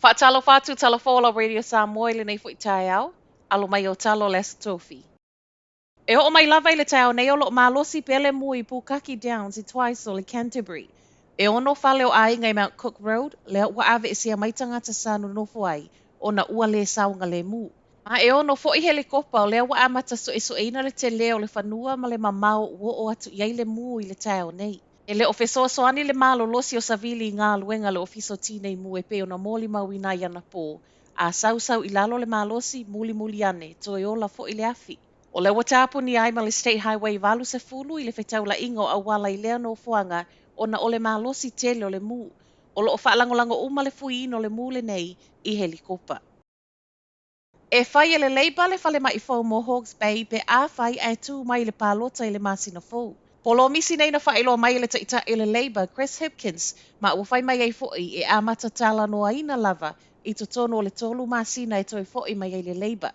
Whaatalo whātu talafola Radio Samoa le nei fwoi tai au, alo mai o talo les tofi. E o mai lava i le tau nei o lo malosi pele mui Pukaki Downs I Twice le Canterbury. E ono fale o ai ngai Mount Cook Road, le ua ave e sia maitanga ta sanu nofo ai, o na ua le saunga le mu. Ma e ono fo I helikopa o le ua amata so iso eina le te leo le whanua ma le mamau uo o atu iai le mu I le tau nei. E le ofeso soani le malo losi o savili ngā luenga le ofiso tinei mu e pe o na moli mawina I ana pō. A sau I lalo le malosi muli ane, to e ola fo I le afi. O le watapu ni ai ma le State Highway valu se fulu I le whetau la ingo a wala I lea no fuanga o na o le malosi tele o le mu. O lo o whaalangolango uma le fui no le mu le nei I helikopa. E whai e le leiba le whale mai fau mo Hawke's Bay pe a whai e tū mai le pālota I le masina fau. Polo misi nei na whaelo mai le taita I le Labour, Chris Hipkins, ma ua whai mai ei fwoi e amata tala noa ina lava I to tono le tolu masina e toi fwoi mai ei le Labour.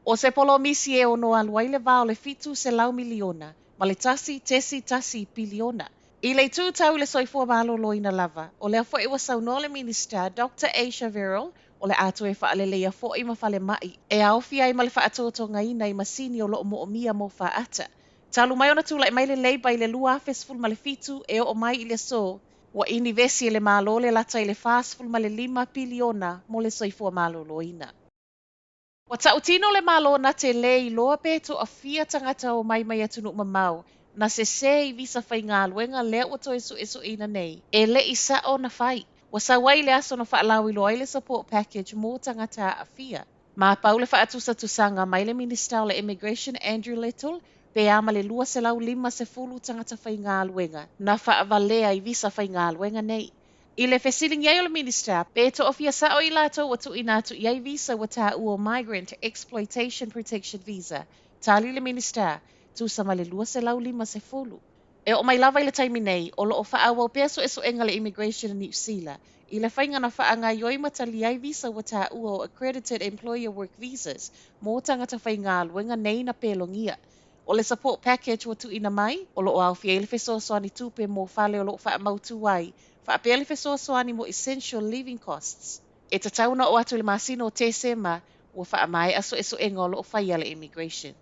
O se polo misi e ono aluai le vao le fitu se lau miliona, ma le tasi piliona. I le tū tau le soifua malolo ina lava, o le fwoi wa sauno le minister, Dr. Aisha Verrill, o le atu e whaalelea fwoi ma whale mai, e awhia I ma le whaatotonga ina I masini o loo mo o mia mo whaata. Talu mai ona tula I mai le leiba I le lua festival ma le fitu e o mai I le so, wa inivesi le malo le lata I le fastful ma le 5 piliona mo le soifua malolo ina. Wa tautino le malo na te le I loa peto a fia tangata o mai atunu mamau, na se I visa whai ngā luenga lea o to esu ina nei, e le isa o na whai. Wa sa wai le aso na whaalau I loa I le support package mō tangata a fia. Ma pau le whaatusa tusanga mai le minister o le immigration Andrew Little, pe ama le lua se lau 5 se fulu tangata whai ngā luenga, na whaavalea I visa whai ngā luenga nei. I le fesiling iai o le minister, pe to ofia sa o I lato wa tu inatu iai visa wa ta uo migrant exploitation protection visa. Tali le minister, tu sama le lua se lau 5 se fulu. E o mai lava I le taimi nei, o lo o whaawau peso eso enga le immigration in New Zealand. I le whainga na whaanga ioi matali ai visa wa ta uo accredited employer work visas, mō tangata whai ngā luenga nei na pelongia. O le support package wa tu ina mai, o lo o au fia I le feso soani tupe mō whale o lo wha mautu ai, whaapea le soani mo essential living costs. E ta tauna o atu le masino o te sema, ua whaamai aso eso engo lo o whaia le immigration.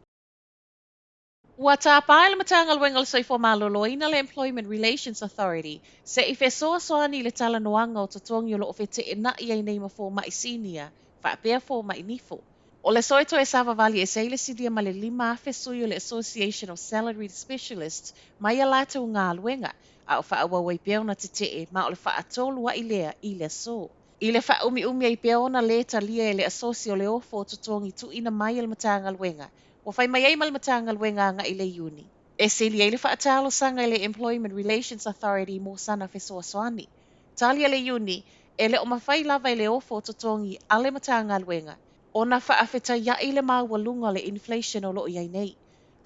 Ua tā pāe le matanga luenga le soifo maloloina le Employment Relations Authority, se I soani le tala noanga o tatongi o lo o fete e na I nei ma fō mai sinia, whaapea fō mai nifo. O le soito e sava vali e seile sidia ma le 5 fesui o le Association of Salaried Specialists, mai a lātou ngā luenga, a o whaawawai peona te te ma o le whaatolua I lea I le so. I le whaumi ai peona le talia e le asocio le ofo tutongi tu ina mai le matanga luenga, o whai mai le matanga luenga nga I le uni. E sili e le whaatalo sanga I le Employment Relations Authority mo sana fesoa soani. Talia le uni, e le o mawhai lava I le ofo tutongi a le matanga luenga, o na whaafeta ia I le mawalunga le inflation o loo iai nei.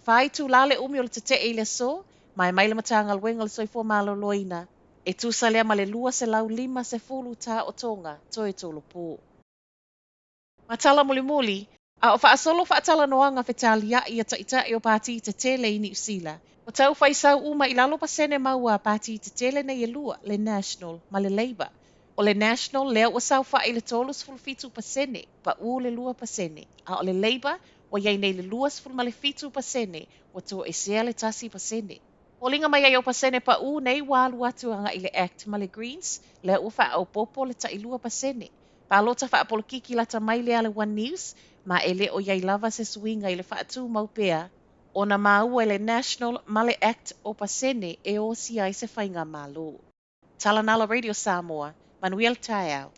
Whai tu lale o le te I le so, mai le matanga luenga le soifua maloloina, e tu salea ma le lua se lau 5 se fulu tā o tonga, toi tolo pō. Matala muli, a o whaasolo whaatala noanga whetalia I a taita o pāti te tele I New Zealand. O tau whaisau uma I lalo pasene maua pāti te tele nei e lua, le National, ma le Labour. O le National, lea o sau wha I le tolus fulfitu pasene, pa u le lua pasene. A o le Labour, o iei nei le luas ful ma le fitu pasene, o to e sea le tasi pasene. O linga mai ai o pasene pa u nei walu atu anga I le Act ma le Greens, lea u wha au popo le ta I lua pasene. Pa lota wha apolokiki lata mai lea le One News, ma ele o iei lava se suinga I le wha atu maupea, o na maua le National ma le Act o pasene e o si ai se whainga malo. Talanala Radio Samoa, Manuel Taiao.